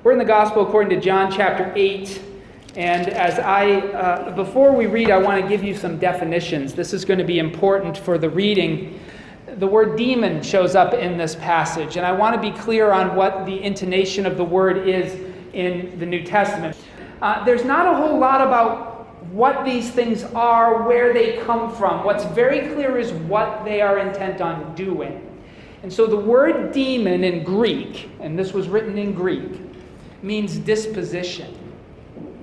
We're in the Gospel according to John chapter 8. And before we read, I want to give you some definitions. This is going to be important for the reading. The word demon shows up in this passage, and I want to be clear on what the intonation of the word is in the New Testament. There's not a whole lot about what these things are, where they come from. What's very clear is what they are intent on doing. And so the word demon in Greek, and this was written in Greek, means disposition,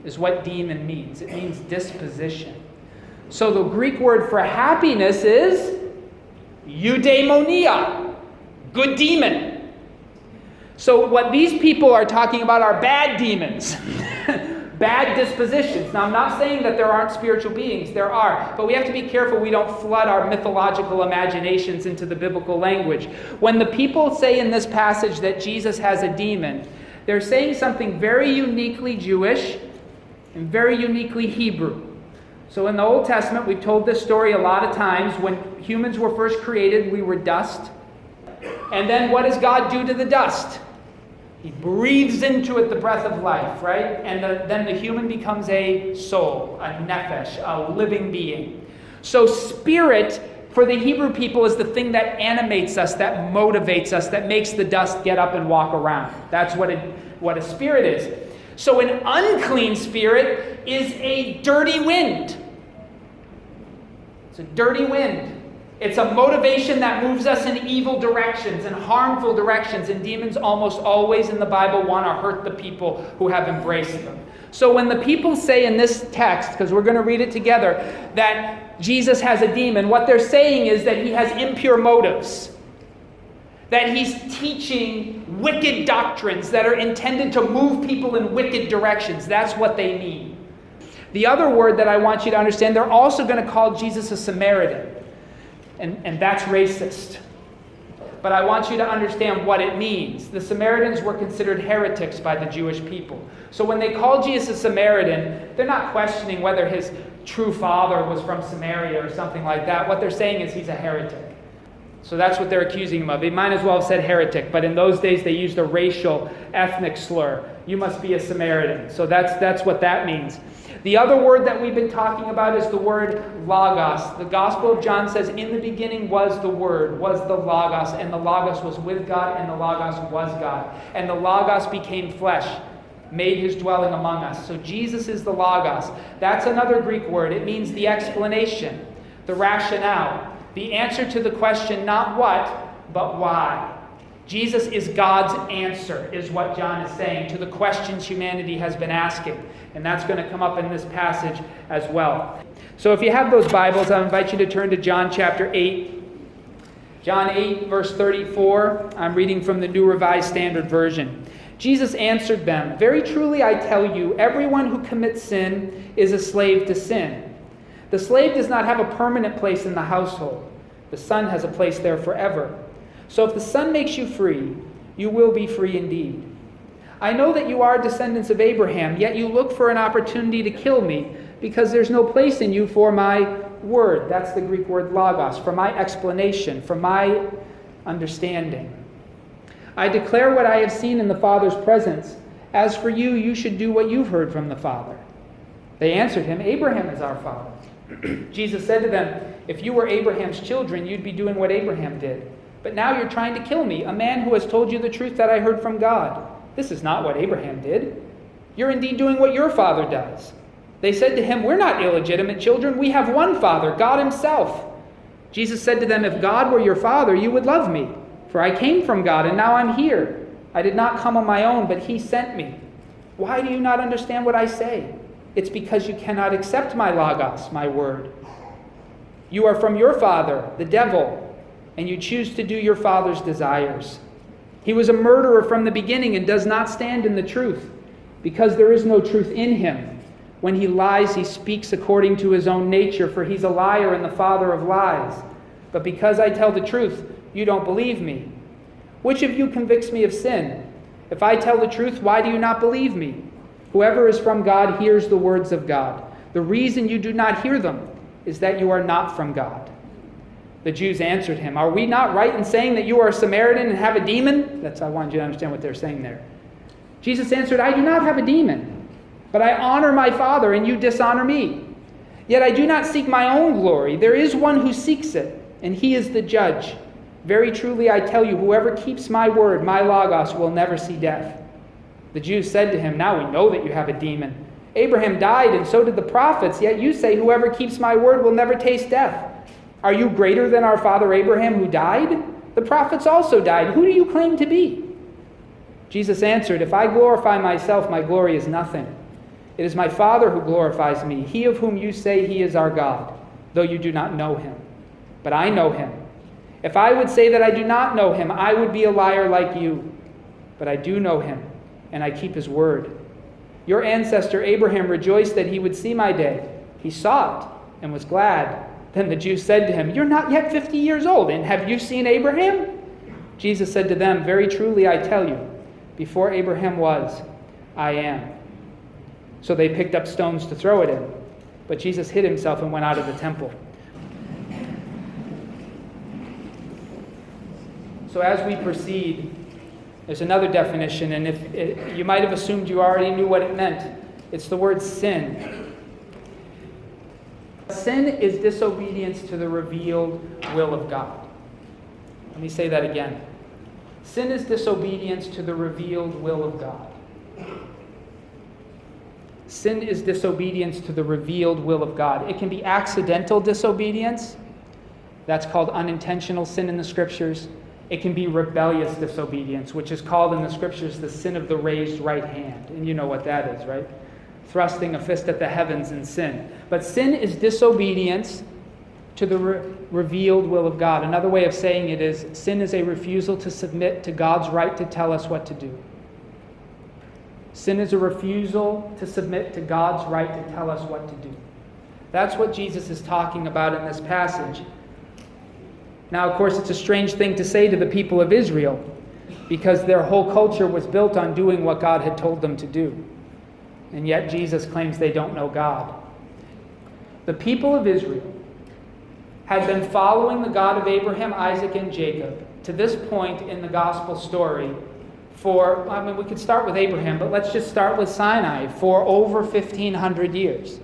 is what demon means. It means disposition. So the Greek word for happiness is eudaimonia, good demon. So what these people are talking about are bad demons, bad dispositions. Now I'm not saying that there aren't spiritual beings, there are, but we have to be careful we don't flood our mythological imaginations into the biblical language. When the people say in this passage that Jesus has a demon, they're saying something very uniquely Jewish and very uniquely Hebrew. So in the Old Testament, we've told this story a lot of times. When humans were first created, we were dust. And then what does God do to the dust? He breathes into it the breath of life, right? And then the human becomes a soul, a nephesh, a living being. So spirit for the Hebrew people is the thing that animates us, that motivates us, that makes the dust get up and walk around. That's what a spirit is. So an unclean spirit is a dirty wind. It's a dirty wind. It's a motivation that moves us in evil directions and harmful directions. And demons almost always in the Bible want to hurt the people who have embraced them. So when the people say in this text, because we're going to read it together, that Jesus has a demon, what they're saying is that he has impure motives. That he's teaching wicked doctrines that are intended to move people in wicked directions. That's what they mean. The other word that I want you to understand, they're also going to call Jesus a Samaritan. And that's racist. But I want you to understand what it means. The Samaritans were considered heretics by the Jewish people. So when they call Jesus a Samaritan, they're not questioning whether his true father was from Samaria or something like that. What they're saying is he's a heretic. So that's what they're accusing him of. They might as well have said heretic, but in those days they used a racial, ethnic slur. You must be a Samaritan. So that's what that means. The other word that we've been talking about is the word logos. The Gospel of John says, in the beginning was the Word, was the logos, and the logos was with God, and the logos was God. And the logos became flesh, made his dwelling among us. So Jesus is the logos. That's another Greek word. It means the explanation, the rationale, the answer to the question, not what, but why. Jesus is God's answer, is what John is saying, to the questions humanity has been asking. And that's going to come up in this passage as well. So if you have those Bibles, I invite you to turn to John chapter 8. John 8, verse 34. I'm reading from the New Revised Standard Version. Jesus answered them, "Very truly I tell you, everyone who commits sin is a slave to sin. The slave does not have a permanent place in the household. The son has a place there forever. So if the Son makes you free, you will be free indeed. I know that you are descendants of Abraham, yet you look for an opportunity to kill me, because there's no place in you for my word." That's the Greek word logos, for my explanation, for my understanding. "I declare what I have seen in the Father's presence. As for you, you should do what you've heard from the Father." They answered him, "Abraham is our father." Jesus said to them, "If you were Abraham's children, you'd be doing what Abraham did. But now you're trying to kill me, a man who has told you the truth that I heard from God. This is not what Abraham did. You're indeed doing what your father does." They said to him, "We're not illegitimate children. We have one Father, God himself." Jesus said to them, "If God were your Father, you would love me. For I came from God, and now I'm here. I did not come on my own, but he sent me. Why do you not understand what I say? It's because you cannot accept my logos, my word. You are from your father, the devil, and you choose to do your father's desires. He was a murderer from the beginning and does not stand in the truth, because there is no truth in him. When he lies, he speaks according to his own nature, for he's a liar and the father of lies. But because I tell the truth, you don't believe me. Which of you convicts me of sin? If I tell the truth, why do you not believe me? Whoever is from God hears the words of God. The reason you do not hear them is that you are not from God." The Jews answered him, "Are we not right in saying that you are a Samaritan and have a demon?" I wanted you to understand what they're saying there. Jesus answered, I do not have a demon, but I honor my Father, and you dishonor me. Yet I do not seek my own glory. There is one who seeks it, and he is the judge. Very truly I tell you, whoever keeps my word, my logos, will never see death. The Jews said to him, now we know that you have a demon. Abraham died, and so did the prophets, yet you say, whoever keeps my word will never taste death. Are you greater than our father Abraham, who died? The prophets also died. Who do you claim to be? Jesus answered, if I glorify myself, my glory is nothing. It is my Father who glorifies me, he of whom you say he is our God, though you do not know him. But I know him. If I would say that I do not know him, I would be a liar like you. But I do know him, and I keep his word. Your ancestor Abraham rejoiced that he would see my day. He saw it and was glad. Then the Jews said to him, you're not yet 50 years old, and have you seen Abraham? Jesus said to them, very truly I tell you, before Abraham was, I am. So they picked up stones to throw at him. But Jesus hid himself and went out of the temple. So as we proceed, there's another definition, and if you might have assumed you already knew what it meant. It's the word sin. Sin is disobedience to the revealed will of God. Let me say that again. Sin is disobedience to the revealed will of God. Sin is disobedience to the revealed will of God. It can be accidental disobedience. That's called unintentional sin in the Scriptures. It can be rebellious disobedience, which is called in the Scriptures the sin of the raised right hand. And you know what that is, right? Thrusting a fist at the heavens in sin. But sin is disobedience to the revealed will of God. Another way of saying it is sin is a refusal to submit to God's right to tell us what to do. Sin is a refusal to submit to God's right to tell us what to do. That's what Jesus is talking about in this passage. Now, of course, it's a strange thing to say to the people of Israel, because their whole culture was built on doing what God had told them to do. And yet Jesus claims they don't know God. The people of Israel had been following the God of Abraham, Isaac, and Jacob to this point in the gospel story we could start with Abraham, but let's just start with Sinai, for over 1,500 years.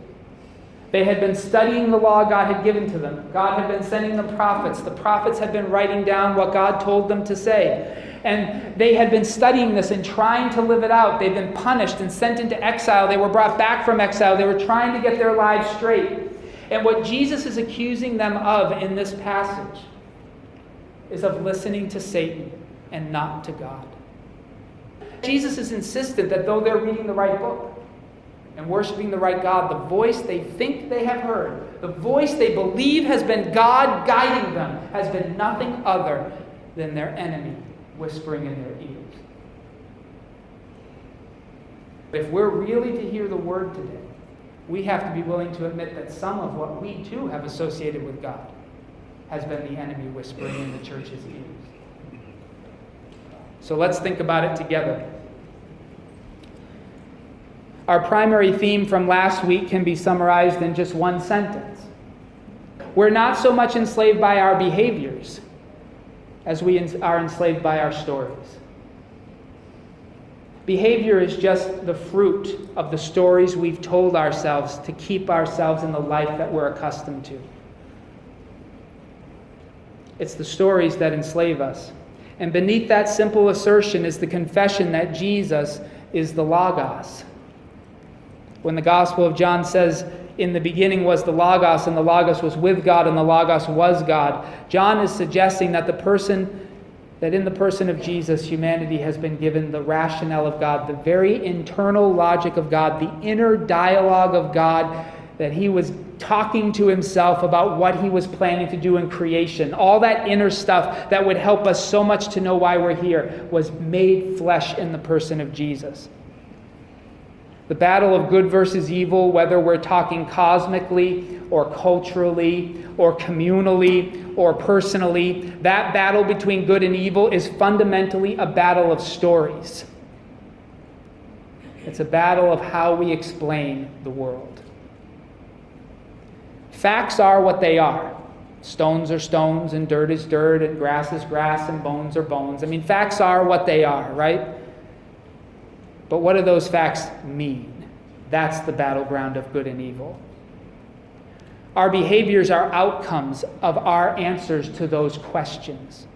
They had been studying the law God had given to them. God had been sending them prophets. The prophets had been writing down what God told them to say. And they had been studying this and trying to live it out. They'd been punished and sent into exile. They were brought back from exile. They were trying to get their lives straight. And what Jesus is accusing them of in this passage is of listening to Satan and not to God. Jesus is insistent that though they're reading the right book and worshiping the right God, the voice they think they have heard, the voice they believe has been God guiding them, has been nothing other than their enemy whispering in their ears. If we're really to hear the word today, we have to be willing to admit that some of what we too have associated with God has been the enemy whispering in the church's ears. So let's think about it together. Our primary theme from last week can be summarized in just one sentence. We're not so much enslaved by our behaviors as we are enslaved by our stories. Behavior is just the fruit of the stories we've told ourselves to keep ourselves in the life that we're accustomed to. It's the stories that enslave us. And beneath that simple assertion is the confession that Jesus is the Logos. When the Gospel of John says, in the beginning was the Logos, and the Logos was with God, and the Logos was God, John is suggesting that in the person of Jesus, humanity has been given the rationale of God, the very internal logic of God, the inner dialogue of God, that he was talking to himself about what he was planning to do in creation. All that inner stuff that would help us so much to know why we're here was made flesh in the person of Jesus. The battle of good versus evil, whether we're talking cosmically or culturally or communally or personally, that battle between good and evil is fundamentally a battle of stories. It's a battle of how we explain the world. Facts are what they are. Stones are stones, and dirt is dirt, and grass is grass, and bones are bones. I mean, facts are what they are, right? But what do those facts mean? That's the battleground of good and evil. Our behaviors are outcomes of our answers to those questions.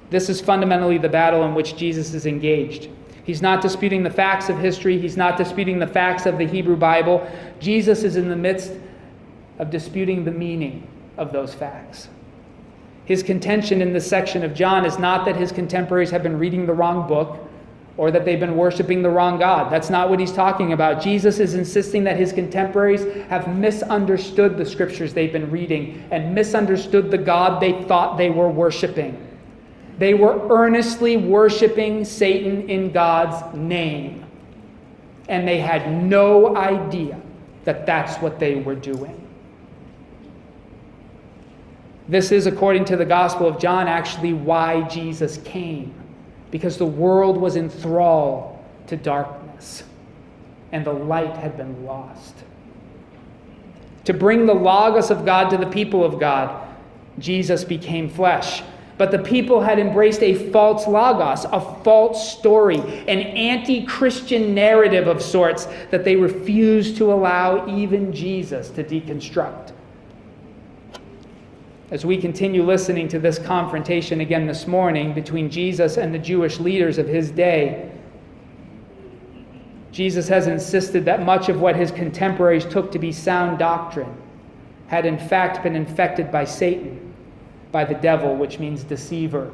This is fundamentally the battle in which Jesus is engaged. He's not disputing the facts of history. He's not disputing the facts of the Hebrew Bible. Jesus is in the midst of disputing the meaning of those facts. His contention in this section of John is not that his contemporaries have been reading the wrong book or that they've been worshiping the wrong God. That's not what he's talking about. Jesus is insisting that his contemporaries have misunderstood the scriptures they've been reading and misunderstood the God they thought they were worshiping. They were earnestly worshiping Satan in God's name, and they had no idea that that's what they were doing. This is, according to the Gospel of John, actually why Jesus came. Because the world was in thrall to darkness, and the light had been lost. To bring the Logos of God to the people of God, Jesus became flesh. But the people had embraced a false Logos, a false story, an anti-Christian narrative of sorts that they refused to allow even Jesus to deconstruct. As we continue listening to this confrontation again this morning between Jesus and the Jewish leaders of his day, Jesus has insisted that much of what his contemporaries took to be sound doctrine had in fact been infected by Satan, by the devil, which means deceiver,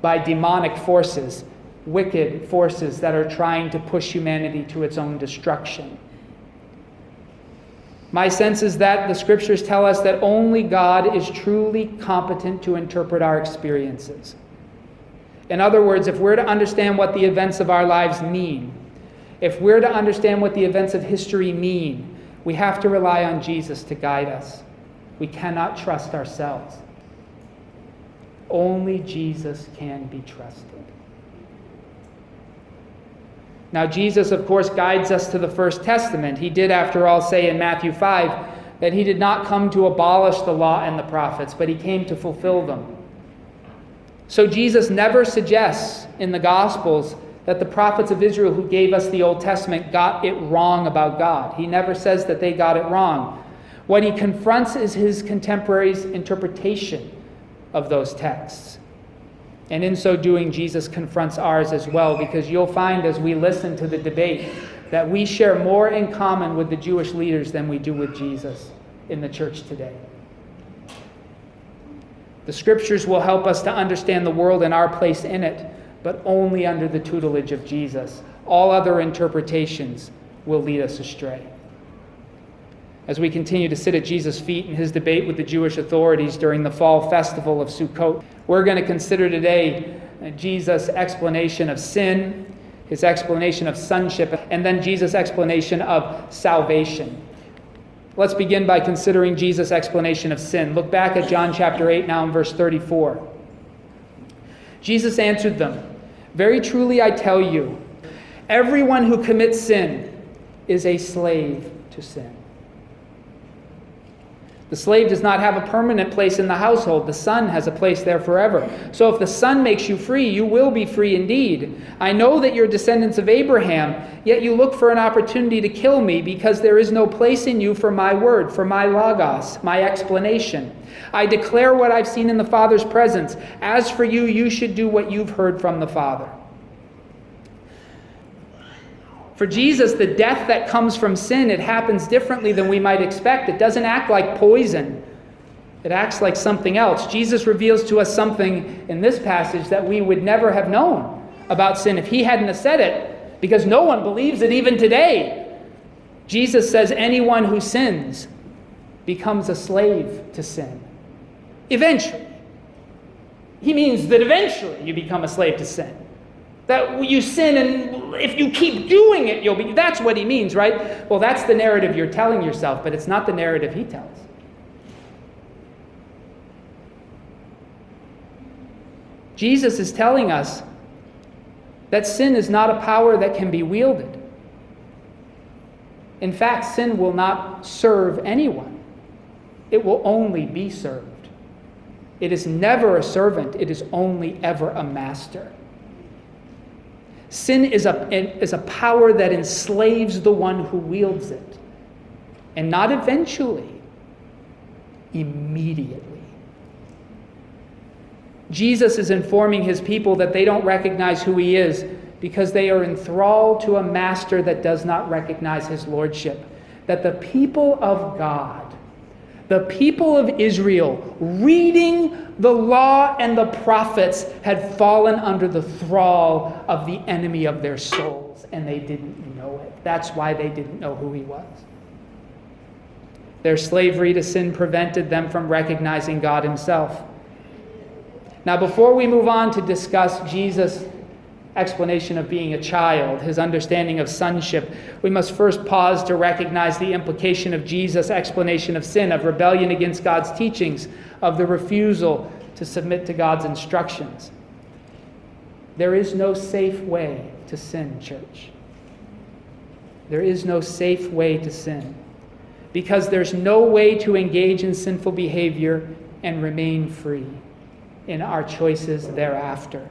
by demonic forces, wicked forces that are trying to push humanity to its own destruction. My sense is that the scriptures tell us that only God is truly competent to interpret our experiences. In other words, if we're to understand what the events of our lives mean, if we're to understand what the events of history mean, we have to rely on Jesus to guide us. We cannot trust ourselves. Only Jesus can be trusted. Now, Jesus, of course, guides us to the First Testament. He did, after all, say in Matthew 5 that he did not come to abolish the law and the prophets, but he came to fulfill them. So Jesus never suggests in the Gospels that the prophets of Israel who gave us the Old Testament got it wrong about God. He never says that they got it wrong. What he confronts is his contemporaries' interpretation of those texts. And in so doing, Jesus confronts ours as well, because you'll find as we listen to the debate that we share more in common with the Jewish leaders than we do with Jesus in the church today. The scriptures will help us to understand the world and our place in it, but only under the tutelage of Jesus. All other interpretations will lead us astray. As we continue to sit at Jesus' feet in his debate with the Jewish authorities during the fall festival of Sukkot, we're going to consider today Jesus' explanation of sin, his explanation of sonship, and then Jesus' explanation of salvation. Let's begin by considering Jesus' explanation of sin. Look back at John chapter 8 now in verse 34. Jesus answered them, "Very truly I tell you, everyone who commits sin is a slave to sin." The slave does not have a permanent place in the household. The son has a place there forever. So if the son makes you free, you will be free indeed. I know that you're descendants of Abraham, yet you look for an opportunity to kill me, because there is no place in you for my word, for my logos, my explanation. I declare what I've seen in the Father's presence. As for you, you should do what you've heard from the Father. For Jesus, the death that comes from sin, it happens differently than we might expect. It doesn't act like poison. It acts like something else. Jesus reveals to us something in this passage that we would never have known about sin if he hadn't said it, because no one believes it even today. Jesus says anyone who sins becomes a slave to sin. Eventually. He means that eventually you become a slave to sin. That you sin, and if you keep doing it, you'll be... That's what he means, right? Well, that's the narrative you're telling yourself, but it's not the narrative he tells. Jesus is telling us that sin is not a power that can be wielded. In fact, sin will not serve anyone. It will only be served. It is never a servant. It is only ever a master. Sin is a power that enslaves the one who wields it. And not eventually, immediately. Jesus is informing his people that they don't recognize who he is because they are enthralled to a master that does not recognize his lordship. That the people of God, the people of Israel, reading the law and the prophets, had fallen under the thrall of the enemy of their souls, and they didn't know it. That's why they didn't know who he was. Their slavery to sin prevented them from recognizing God himself. Now, before we move on to discuss Jesus' explanation of being a child, his understanding of sonship, we must first pause to recognize the implication of Jesus' explanation of sin, of rebellion against God's teachings, of the refusal to submit to God's instructions. There is no safe way to sin, church. There is no safe way to sin, because there's no way to engage in sinful behavior and remain free in our choices thereafter.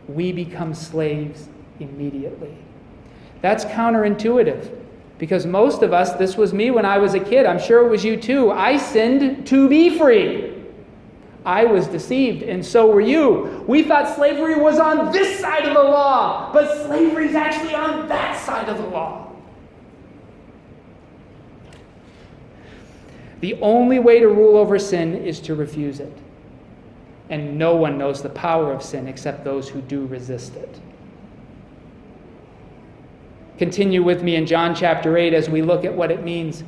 We become slaves immediately. That's counterintuitive, because most of us, this was me when I was a kid, I'm sure it was you too, I sinned to be free. I was deceived, and so were you. We thought slavery was on this side of the law, but slavery is actually on that side of the law. The only way to rule over sin is to refuse it. And no one knows the power of sin except those who do resist it. Continue with me in John chapter 8 as we look at what it means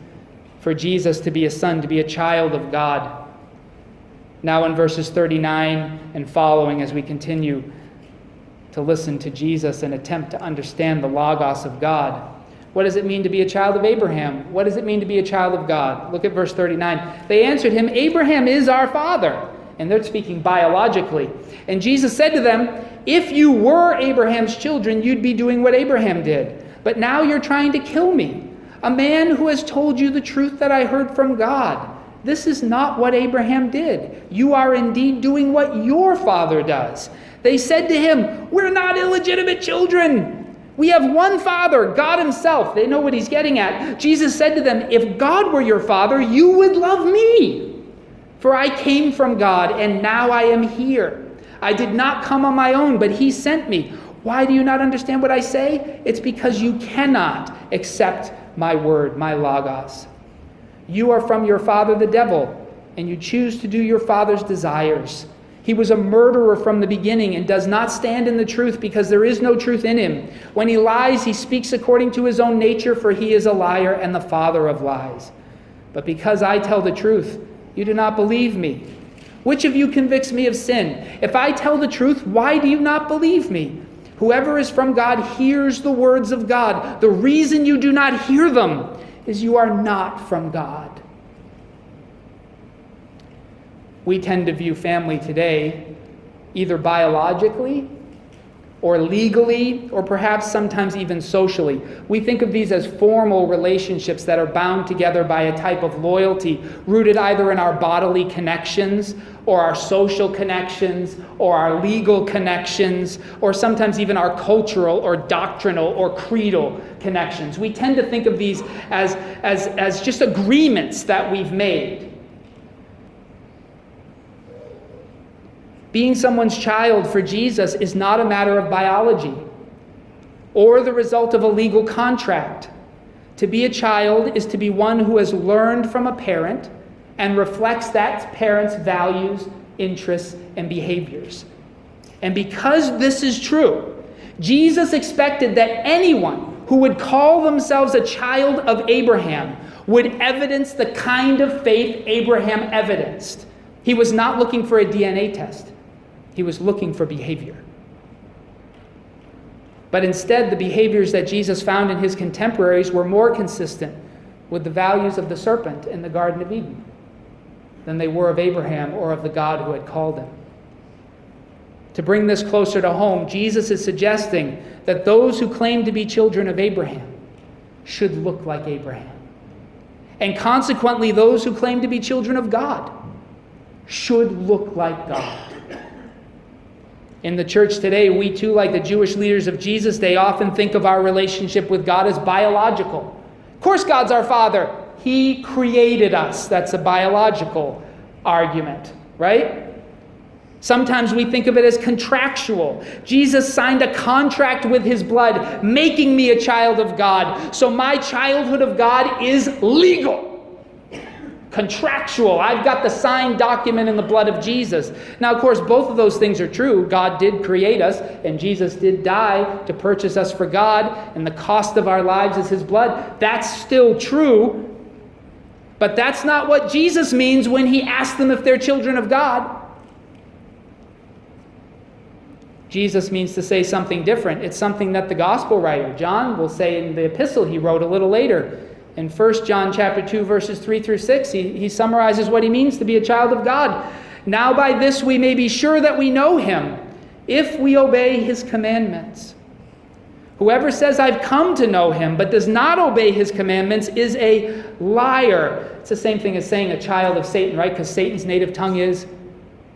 for Jesus to be a son, to be a child of God. Now in verses 39 and following, as we continue to listen to Jesus and attempt to understand the Logos of God. What does it mean to be a child of Abraham? What does it mean to be a child of God? Look at verse 39. They answered him, Abraham is our father. And they're speaking biologically. And Jesus said to them, if you were Abraham's children, you'd be doing what Abraham did. But now you're trying to kill me, a man who has told you the truth that I heard from God. This is not what Abraham did. You are indeed doing what your father does. They said to him, we're not illegitimate children. We have one father, God himself. They know what he's getting at. Jesus said to them, if God were your father, you would love me. For I came from God, and now I am here. I did not come on my own, but he sent me. Why do you not understand what I say? It's because you cannot accept my word, my Logos. You are from your father the devil, and you choose to do your father's desires. He was a murderer from the beginning and does not stand in the truth because there is no truth in him. When he lies, he speaks according to his own nature, for he is a liar and the father of lies. But because I tell the truth, you do not believe me. Which of you convicts me of sin? If I tell the truth, why do you not believe me? Whoever is from God hears the words of God. The reason you do not hear them is you are not from God. We tend to view family today either biologically or legally, or perhaps sometimes even socially. We think of these as formal relationships that are bound together by a type of loyalty, rooted either in our bodily connections, or our social connections, or our legal connections, or sometimes even our cultural or doctrinal or creedal connections. We tend to think of these as just agreements that we've made. Being someone's child for Jesus is not a matter of biology or the result of a legal contract. To be a child is to be one who has learned from a parent and reflects that parent's values, interests, and behaviors. And because this is true, Jesus expected that anyone who would call themselves a child of Abraham would evidence the kind of faith Abraham evidenced. He was not looking for a DNA test. He was looking for behavior. But instead, the behaviors that Jesus found in his contemporaries were more consistent with the values of the serpent in the Garden of Eden than they were of Abraham or of the God who had called him. To bring this closer to home, Jesus is suggesting that those who claim to be children of Abraham should look like Abraham. And consequently, those who claim to be children of God should look like God. In the church today, we too, like the Jewish leaders of Jesus, they often think of our relationship with God as biological. Of course God's our Father. He created us. That's a biological argument, right? Sometimes we think of it as contractual. Jesus signed a contract with his blood, making me a child of God. So my childhood of God is legal. Contractual. I've got the signed document in the blood of Jesus. Now, of course, both of those things are true. God did create us, and Jesus did die to purchase us for God, and the cost of our lives is his blood. That's still true. But that's not what Jesus means when he asks them if they're children of God. Jesus means to say something different. It's something that the gospel writer, John, will say in the epistle he wrote a little later. In 1 John chapter 2, verses 3 through 6, he summarizes what he means to be a child of God. Now by this we may be sure that we know him, if we obey his commandments. Whoever says, I've come to know him, but does not obey his commandments is a liar. It's the same thing as saying a child of Satan, right? Because Satan's native tongue is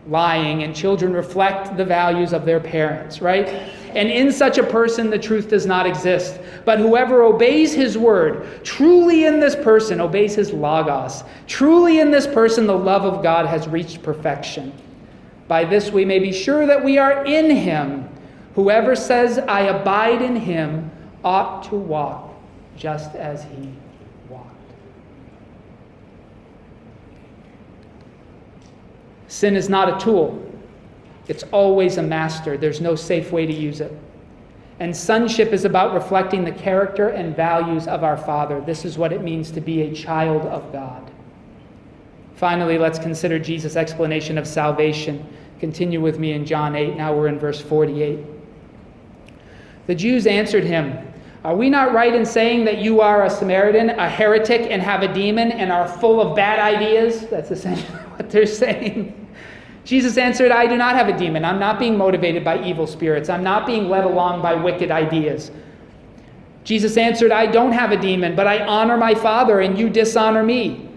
lying, and children reflect the values of their parents, right? And in such a person, the truth does not exist. But whoever obeys his word, truly in this person, obeys his logos, truly in this person, the love of God has reached perfection. By this we may be sure that we are in him. Whoever says, I abide in him, ought to walk just as he walked. Sin is not a tool. It's always a master. There's no safe way to use it. And sonship is about reflecting the character and values of our Father. This is what it means to be a child of God. Finally, let's consider Jesus' explanation of salvation. Continue with me in John 8. Now we're in verse 48. The Jews answered him, are we not right in saying that you are a Samaritan, a heretic, and have a demon, and are full of bad ideas? That's essentially what they're saying. Jesus answered, I do not have a demon. I'm not being motivated by evil spirits. I'm not being led along by wicked ideas. Jesus answered, I don't have a demon, but I honor my Father, and you dishonor me.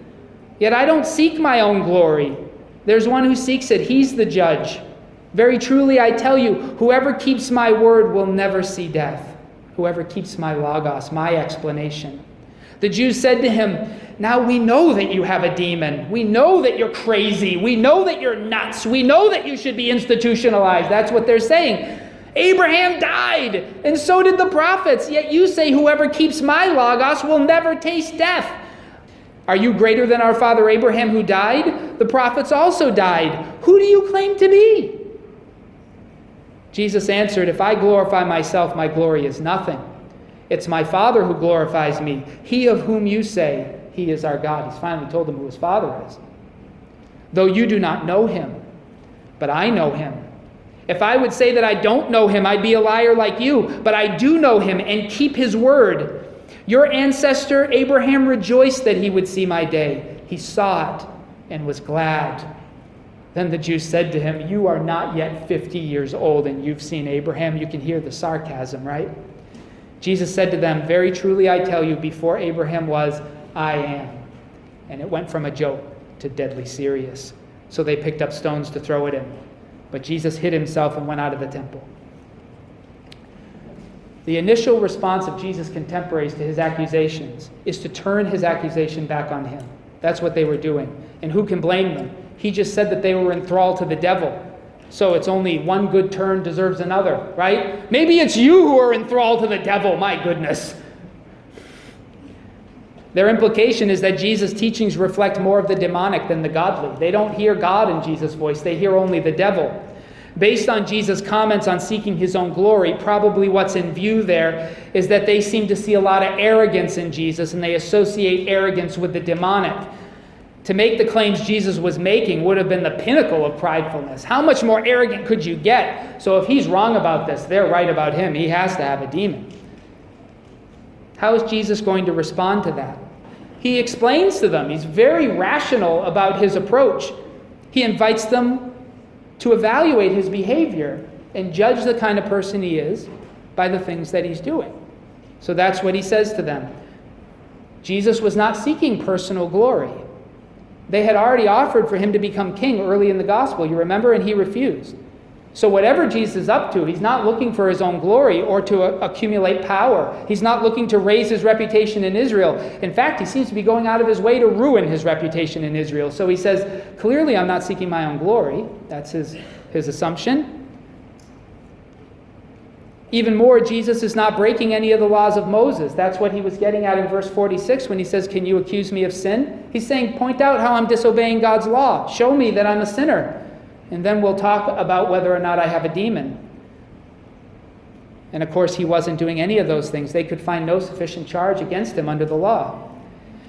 Yet I don't seek my own glory. There's one who seeks it. He's the judge. Very truly, I tell you, whoever keeps my word will never see death. Whoever keeps my logos, my explanation. The Jews said to him, now we know that you have a demon. We know that you're crazy. We know that you're nuts. We know that you should be institutionalized. That's what they're saying. Abraham died, and so did the prophets. Yet you say whoever keeps my logos will never taste death. Are you greater than our father Abraham who died? The prophets also died. Who do you claim to be? Jesus answered, if I glorify myself, my glory is nothing. It's my Father who glorifies me. He of whom you say he is our God. He's finally told them who his Father is. Though you do not know him, but I know him. If I would say that I don't know him, I'd be a liar like you. But I do know him and keep his word. Your ancestor Abraham rejoiced that he would see my day. He saw it and was glad. Then the Jews said to him, you are not yet 50 years old and you've seen Abraham. You can hear the sarcasm, right? Jesus said to them, very truly I tell you, before Abraham was, I am. And it went from a joke to deadly serious. So they picked up stones to throw at him. But Jesus hid himself and went out of the temple. The initial response of Jesus' contemporaries to his accusations is to turn his accusation back on him. That's what they were doing. And who can blame them? He just said that they were enthralled to the devil. So it's only one good turn deserves another, right? Maybe it's you who are enthralled to the devil, my goodness. Their implication is that Jesus' teachings reflect more of the demonic than the godly. They don't hear God in Jesus' voice. They hear only the devil. Based on Jesus' comments on seeking his own glory, probably what's in view there is that they seem to see a lot of arrogance in Jesus, and they associate arrogance with the demonic. To make the claims Jesus was making would have been the pinnacle of pridefulness. How much more arrogant could you get? So if he's wrong about this, they're right about him. He has to have a demon. How is Jesus going to respond to that? He explains to them. He's very rational about his approach. He invites them to evaluate his behavior and judge the kind of person he is by the things that he's doing. So that's what he says to them. Jesus was not seeking personal glory. They had already offered for him to become king early in the gospel, you remember, and he refused. So whatever Jesus is up to, he's not looking for his own glory or to accumulate power. He's not looking to raise his reputation in Israel. In fact, he seems to be going out of his way to ruin his reputation in Israel. So he says, clearly I'm not seeking my own glory. That's his assumption. Even more, Jesus is not breaking any of the laws of Moses. That's what he was getting at in verse 46 when he says, can you accuse me of sin? He's saying, point out how I'm disobeying God's law. Show me that I'm a sinner. And then we'll talk about whether or not I have a demon. And of course, he wasn't doing any of those things. They could find no sufficient charge against him under the law.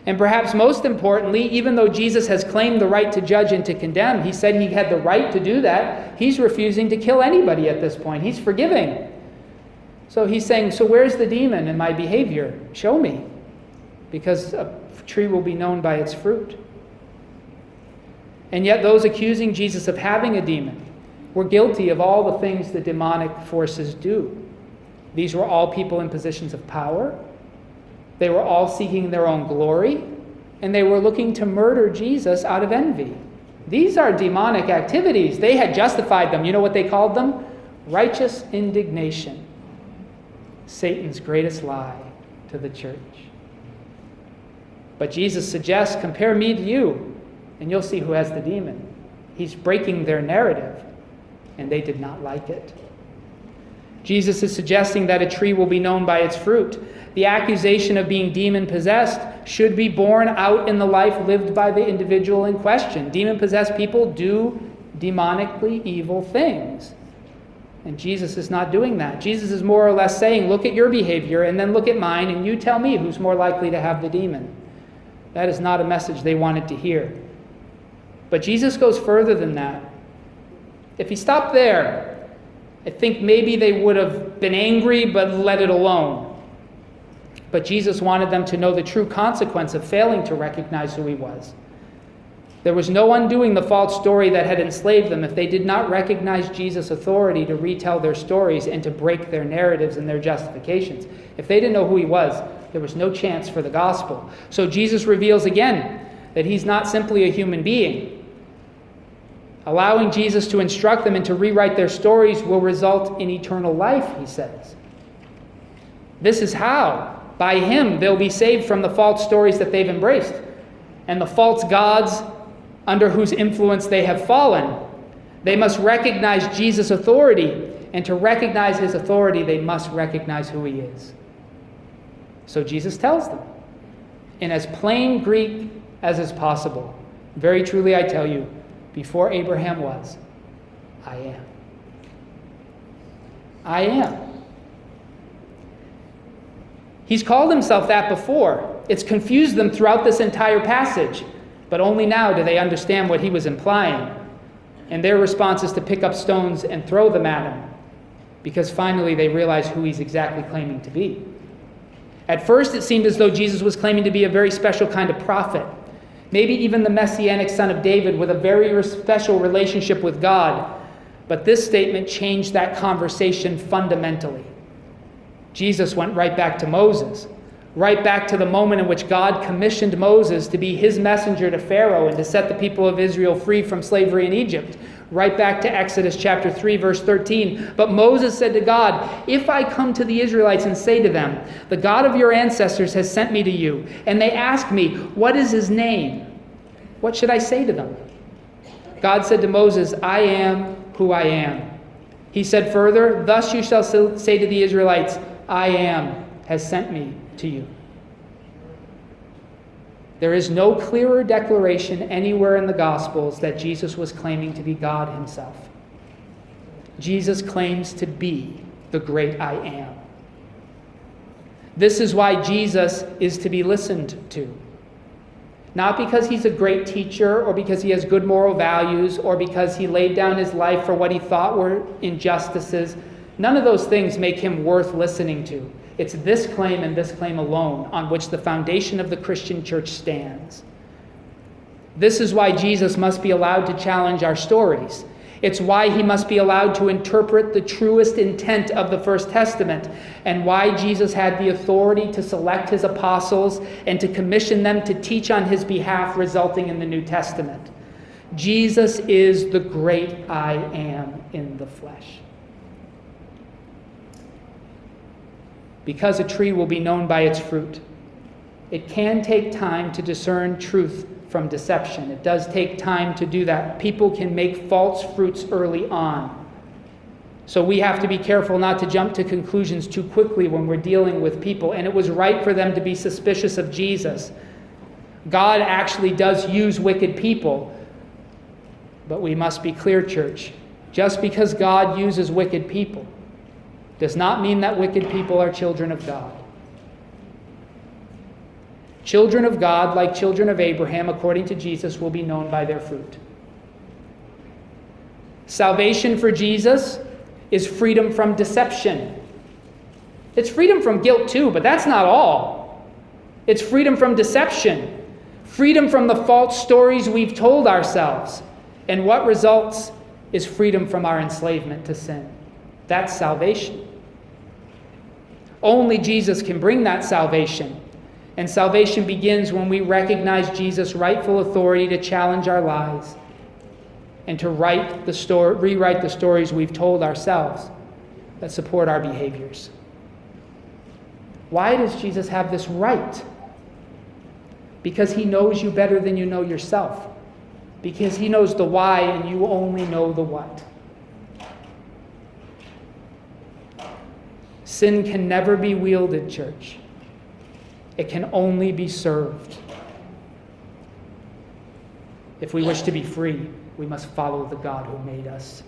And perhaps most importantly, even though Jesus has claimed the right to judge and to condemn, he said he had the right to do that, he's refusing to kill anybody at this point. He's forgiving. So he's saying, so where's the demon in my behavior? Show me. Because a tree will be known by its fruit. And yet those accusing Jesus of having a demon were guilty of all the things the demonic forces do. These were all people in positions of power. They were all seeking their own glory. And they were looking to murder Jesus out of envy. These are demonic activities. They had justified them. You know what they called them? Righteous indignation. Satan's greatest lie to the church. But Jesus suggests, compare me to you, and you'll see who has the demon. He's breaking their narrative, and they did not like it. Jesus is suggesting that a tree will be known by its fruit. The accusation of being demon-possessed should be borne out in the life lived by the individual in question. Demon-possessed people do demonically evil things. And Jesus is not doing that. Jesus is more or less saying, look at your behavior and then look at mine, and you tell me who's more likely to have the demon. That is not a message they wanted to hear. But Jesus goes further than that. If he stopped there, I think maybe they would have been angry but let it alone. But Jesus wanted them to know the true consequence of failing to recognize who he was. There was no undoing the false story that had enslaved them if they did not recognize Jesus' authority to retell their stories and to break their narratives and their justifications. If they didn't know who he was, there was no chance for the gospel. So Jesus reveals again that he's not simply a human being. Allowing Jesus to instruct them and to rewrite their stories will result in eternal life, he says. This is how. By him, they'll be saved from the false stories that they've embraced and the false gods under whose influence they have fallen. They must recognize Jesus' authority, and to recognize his authority, they must recognize who he is. So Jesus tells them, in as plain Greek as is possible, very truly I tell you, before Abraham was, I am. I am. He's called himself that before. It's confused them throughout this entire passage. But only now do they understand what he was implying. And their response is to pick up stones and throw them at him, because finally they realize who he's exactly claiming to be. At first it seemed as though Jesus was claiming to be a very special kind of prophet, maybe even the messianic son of David with a very special relationship with God. But this statement changed that conversation fundamentally. Jesus went right back to Moses, right back to the moment in which God commissioned Moses to be his messenger to Pharaoh and to set the people of Israel free from slavery in Egypt. Right back to Exodus chapter 3, verse 13. But Moses said to God, if I come to the Israelites and say to them, the God of your ancestors has sent me to you, and they ask me, what is his name? What should I say to them? God said to Moses, I am who I am. He said further, thus you shall say to the Israelites, I am has sent me to you. There is no clearer declaration anywhere in the Gospels that Jesus was claiming to be God himself. Jesus claims to be the great I am. This is why Jesus is to be listened to. Not because he's a great teacher or because he has good moral values or because he laid down his life for what he thought were injustices. None of those things make him worth listening to. It's this claim and this claim alone on which the foundation of the Christian church stands. This is why Jesus must be allowed to challenge our stories. It's why he must be allowed to interpret the truest intent of the First Testament, and why Jesus had the authority to select his apostles and to commission them to teach on his behalf, resulting in the New Testament. Jesus is the great I am in the flesh. Because a tree will be known by its fruit. It can take time to discern truth from deception. It does take time to do that. People can make false fruits early on. So we have to be careful not to jump to conclusions too quickly when we're dealing with people. And it was right for them to be suspicious of Jesus. God actually does use wicked people. But we must be clear, church. Just because God uses wicked people does not mean that wicked people are children of God. Children of God, like children of Abraham, according to Jesus, will be known by their fruit. Salvation for Jesus is freedom from deception. It's freedom from guilt too, but that's not all. It's freedom from deception. Freedom from the false stories we've told ourselves. And what results is freedom from our enslavement to sin. That's salvation. Only Jesus can bring that salvation. And salvation begins when we recognize Jesus' rightful authority to challenge our lies and to rewrite the stories we've told ourselves that support our behaviors. Why does Jesus have this right? Because he knows you better than you know yourself. Because he knows the why and you only know the what. Sin can never be wielded, church. It can only be served. If we wish to be free, we must follow the God who made us.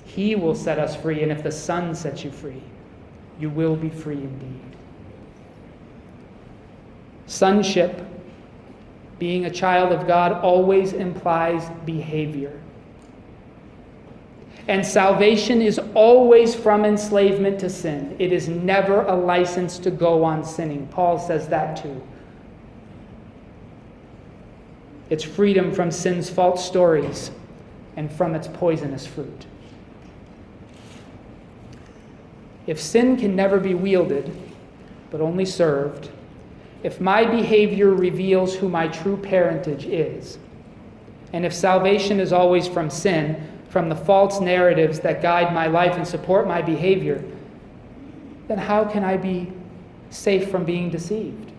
He will set us free, and if the Son sets you free, you will be free indeed. Sonship, being a child of God, always implies behavior. And salvation is always from enslavement to sin. It is never a license to go on sinning. Paul says that too. It's freedom from sin's false stories and from its poisonous fruit. If sin can never be wielded, but only served, if my behavior reveals who my true parentage is, and if salvation is always from sin, from the false narratives that guide my life and support my behavior, then how can I be safe from being deceived?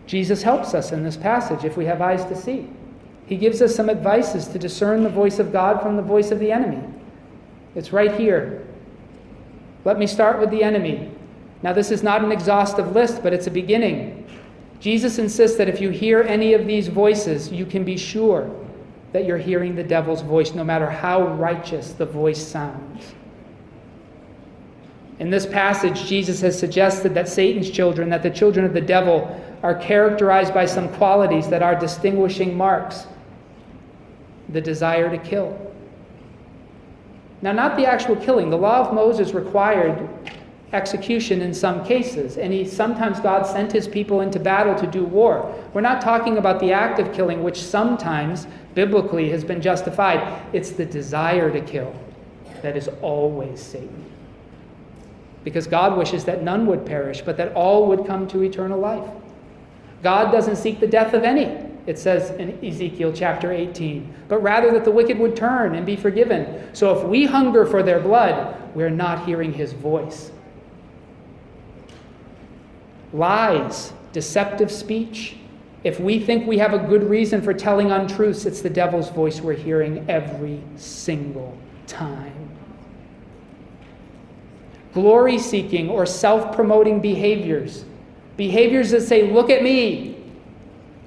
Jesus helps us in this passage if we have eyes to see. He gives us some advices to discern the voice of God from the voice of the enemy. It's right here. Let me start with the enemy. Now, this is not an exhaustive list, but it's a beginning. Jesus insists that if you hear any of these voices, you can be sure that you're hearing the devil's voice, no matter how righteous the voice sounds. In this passage, Jesus has suggested that Satan's children, that the children of the devil, are characterized by some qualities that are distinguishing marks. The desire to kill. Now, not the actual killing. The law of Moses required execution in some cases, and sometimes God sent his people into battle to do war. We're not talking about the act of killing, which sometimes biblically has been justified. It's the desire to kill that is always Satan. Because God wishes that none would perish, but that all would come to eternal life. God doesn't seek the death of any, it says in Ezekiel chapter 18, but rather that the wicked would turn and be forgiven. So if we hunger for their blood, we're not hearing his voice. Lies, deceptive speech. If we think we have a good reason for telling untruths, it's the devil's voice we're hearing every single time. Glory-seeking or self-promoting behaviors. Behaviors that say, look at me,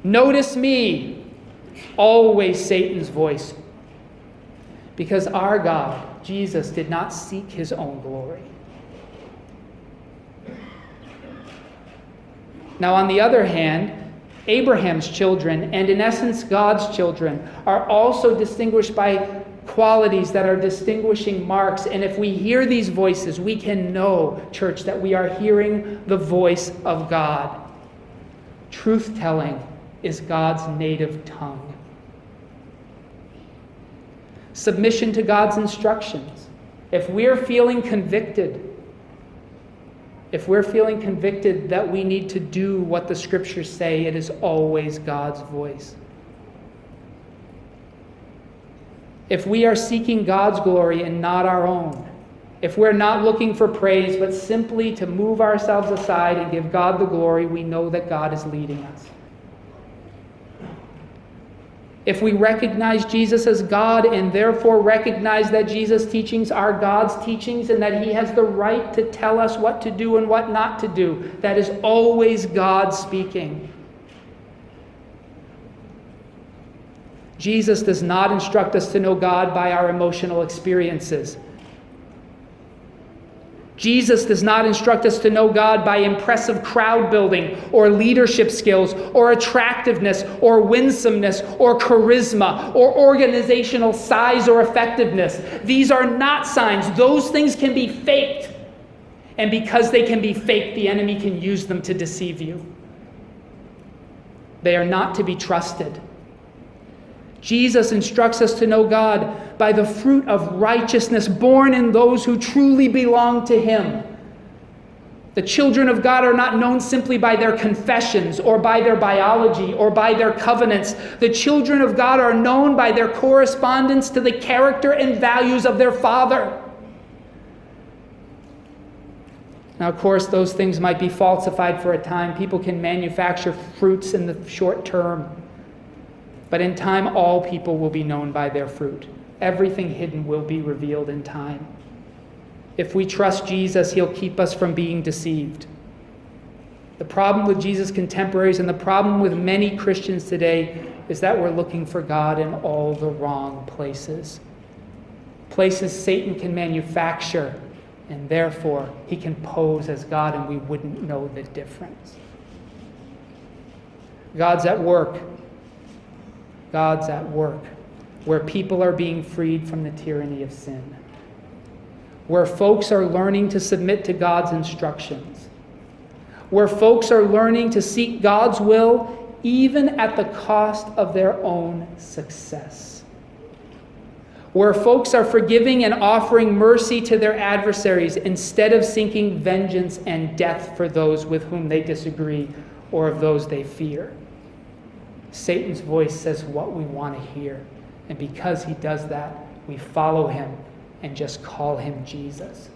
notice me. Always Satan's voice. Because our God, Jesus, did not seek his own glory. Now, on the other hand, Abraham's children, and in essence God's children, are also distinguished by qualities that are distinguishing marks. And if we hear these voices, we can know, church, that we are hearing the voice of God. Truth-telling is God's native tongue. Submission to God's instructions. If we're feeling convicted, if we're feeling convicted that we need to do what the Scriptures say, it is always God's voice. If we are seeking God's glory and not our own, if we're not looking for praise, but simply to move ourselves aside and give God the glory, we know that God is leading us. If we recognize Jesus as God and therefore recognize that Jesus' teachings are God's teachings and that he has the right to tell us what to do and what not to do, that is always God speaking. Jesus does not instruct us to know God by our emotional experiences. Jesus does not instruct us to know God by impressive crowd building or leadership skills or attractiveness or winsomeness or charisma or organizational size or effectiveness. These are not signs. Those things can be faked. And because they can be faked, the enemy can use them to deceive you. They are not to be trusted. Jesus instructs us to know God by the fruit of righteousness born in those who truly belong to him. The children of God are not known simply by their confessions or by their biology or by their covenants. The children of God are known by their correspondence to the character and values of their Father. Now, of course, those things might be falsified for a time. People can manufacture fruits in the short term. But in time, all people will be known by their fruit. Everything hidden will be revealed in time. If we trust Jesus, he'll keep us from being deceived. The problem with Jesus' contemporaries and the problem with many Christians today is that we're looking for God in all the wrong places. Places Satan can manufacture, and therefore he can pose as God and we wouldn't know the difference. God's at work. God's at work, where people are being freed from the tyranny of sin, where folks are learning to submit to God's instructions, where folks are learning to seek God's will even at the cost of their own success, where folks are forgiving and offering mercy to their adversaries instead of seeking vengeance and death for those with whom they disagree or of those they fear. Satan's voice says what we want to hear. And because he does that, we follow him and just call him Jesus.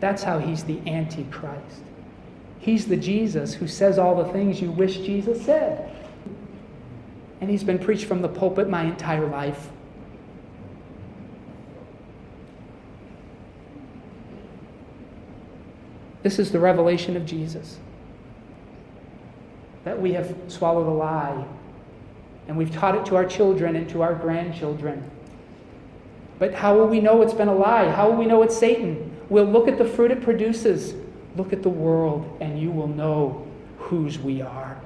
That's how he's the Antichrist. He's the Jesus who says all the things you wish Jesus said. And he's been preached from the pulpit my entire life. This is the revelation of Jesus. That we have swallowed a lie. And we've taught it to our children and to our grandchildren. But how will we know it's been a lie? How will we know it's Satan? We'll look at the fruit it produces. Look at the world, and you will know whose we are.